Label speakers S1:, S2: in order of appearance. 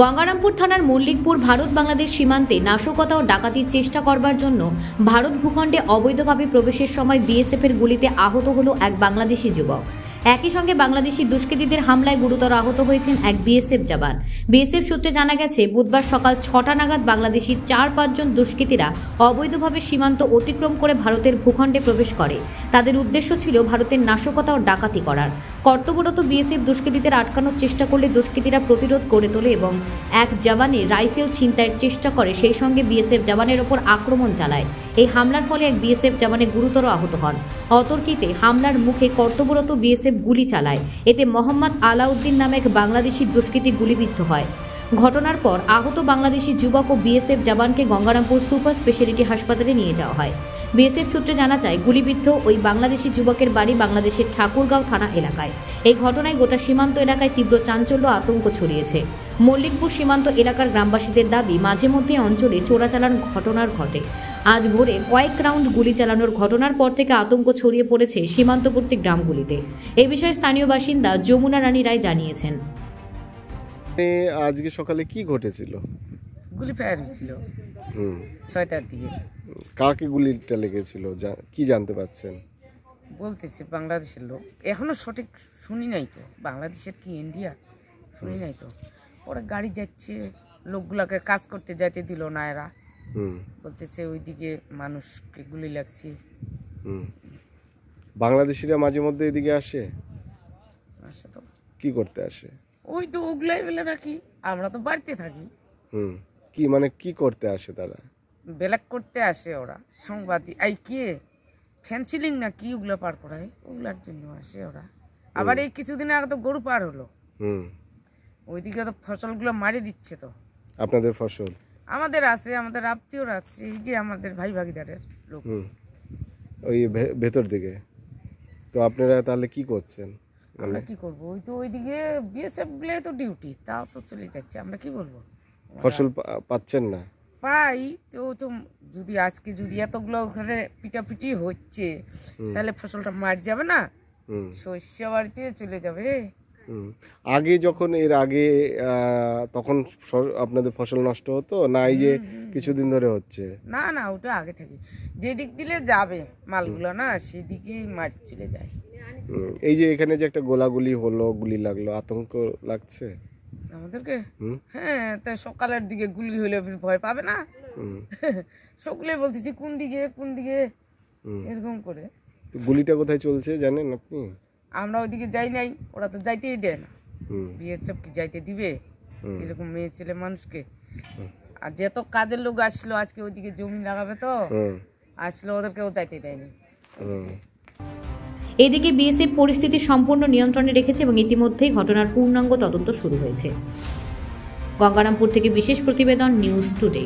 S1: গঙ্গারামপুর থানার মল্লিকপুর ভারত বাংলাদেশ সীমান্তে নাশকতা ও ডাকাতির চেষ্টা করবার জন্য ভারত ভূখণ্ডে অবৈধভাবে প্রবেশের সময় বিএসএফের গুলিতে আহত হলো এক বাংলাদেশি যুবক। একই সঙ্গে বাংলাদেশি দুষ্কৃতীদের হামলায় গুরুতর আহত হয়েছেন এক বিএসএফ জওয়ান। বিএসএফ সূত্রে জানা গেছে, বুধবার সকাল ৬টা নাগাদ বাংলাদেশি ৪-৫ জন দুষ্কৃতীরা অবৈধভাবে সীমান্ত অতিক্রম করে ভারতের ভূখণ্ডে প্রবেশ করে। তাদের উদ্দেশ্য ছিল ভারতের নাশকতা ও ডাকাতি করার। কর্তব্যরত বিএসএফ দুষ্কৃতীদের আটকানোর চেষ্টা করলে দুষ্কৃতীরা প্রতিরোধ গড়ে তোলে এবং এক জওয়ানের রাইফেল ছিনতাইয়ের চেষ্টা করে, সেই সঙ্গে বিএসএফ জওয়ানের ওপর আক্রমণ চালায়। এই হামলার ফলে এক বিএসএফ জওয়ানে গুরুতর আহত হন। অতর্কিতে হামলার মুখে কর্তব্যরত বিএসএফ গুলি চালায়। এতে মোহাম্মদ আলাউদ্দিন নামে এক বাংলাদেশি দুষ্কৃতী গুলিবিদ্ধ হয়। ঘটনার পর আহত বাংলাদেশি যুবক ও বিএসএফ জওয়ানকে গঙ্গারামপুর সুপার স্পেশালিটি হাসপাতালে নিয়ে যাওয়া হয়। বিএসএফ সূত্রে জানা যায়, গুলিবিদ্ধ ওই বাংলাদেশি যুবকের বাড়ি বাংলাদেশের ঠাকুরগাঁও থানা এলাকায়। এই ঘটনায় গোটা সীমান্ত এলাকায় তীব্র চাঞ্চল্য আতঙ্ক ছড়িয়েছে। মল্লিকপুর সীমান্ত এলাকার গ্রামবাসীদের দাবি, মাঝে মধ্যে অঞ্চলে চোরাচালান ঘটনার ঘটে। আজ ভোরে কয়েক রাউন্ড গুলি চালানোর ঘটনার পর থেকে আতঙ্ক ছড়িয়ে পড়েছে সীমান্তবর্তী গ্রামগুলিতে। এই বিষয়ে স্থানীয় বাসিন্দা যমুনা রানী রায় জানিয়েছেন,
S2: আজকে সকালে কি ঘটেছিল?
S3: গুলি ফায়ার হয়েছিল ৬টার দিকে।
S2: কাকে গুলিটা লেগেছিল কি জানতে পারছেন?
S3: বলতেছে বাংলাদেশের লোক, এখনো সঠিক শুনি নাই তো, বাংলাদেশের কি ইন্ডিয়া শুনি নাই তো। পরে গাড়ি যাচ্ছে, লোকগুলাকে কাজ করতে যাইতে দিল না এরা। বলতেছে ওইদিকে মানুষকে গুলি লাগছে।
S2: বাংলাদেশিরা মাঝে মধ্যে এদিকে আসে
S3: তো
S2: কি করতে আসে?
S3: ওই তো ওগুলাই বেলে রাখি, আমরা তো বাড়িতে থাকি।
S2: কি মানে কি করতে আসে তারা?
S3: ব্ল্যাক করতে আসে ওরা, সাংবাদিক এই কে ফেন্সিলিং না কি ওগুলো পার করায়, ওগুলার জন্য আসে ওরা। আবার এই কিছুদিন আগে তো গরু পার হলো, ওইদিকে তো ফসলগুলো মারি দিচ্ছে। তো
S2: আপনাদের ফসল? আমাদের
S3: আছে, আমাদের আত্মীয়রা আছে, এই যে আমাদের ভাই ভাগিদারের লোক
S2: ওই ভেতর দিকে। তো আপনারা তাহলে কি করছেন?
S3: আমরা কি করবো, ওই তো ওইদিকে বিএসএফ গুলো তো ডিউটি, তাও তো চলে যাচ্ছে, আমরা কি বলবো।
S2: ফসল পাচ্ছেন না?
S3: পাই তো, তো যদি আজকে যদি এতগুলো ওখানে পিটাপিটি হচ্ছে, তাহলে ফসলটা মার যাবে না, শস্য বাড়িতে চলে যাবে।
S2: আগে যখন এর আগে তখন আপনাদের ফসল নষ্ট হতো না? এই যে কিছুদিন ধরে হচ্ছে?
S3: না না, ওটা আগে থেকে যেদিক দিলে যাবে মালগুলো না, সেদিকে মাটি চলে যায়।
S2: এই যে এখানে যে একটা গোলাগুলি হলো, গুলি লাগলো, আতঙ্ক লাগছে
S3: আমাদেরকে? হ্যাঁ, তাই সকালের দিকে গুলি হলে ভয় পাবে না? সকালে বলতেছি কোন দিকে কোন দিকে এরকম করে।
S2: তো গুলিটা কোথায় চলছে জানেন আপনি?
S3: আমরা ওইদিকে যাই নাই, ওরা তো যাইতেই দেয় না। বিএসএফ কি যাইতে দিবে এরকম মেয়ে ছেলে মানুষকে? আর যেত কাজের লোক আসলো আজকে ওইদিকে জমি লাগাবে, তো আসলো, ওদেরকেও যাইতে দেয়নি।
S1: এদিকে বিএসএফ পরিস্থিতি সম্পূর্ণ নিয়ন্ত্রণে রেখেছে এবং ইতিমধ্যেই ঘটনার পূর্ণাঙ্গ তদন্ত শুরু হয়েছে। গঙ্গারামপুর থেকে বিশেষ প্রতিবেদন, নিউজ টুডে।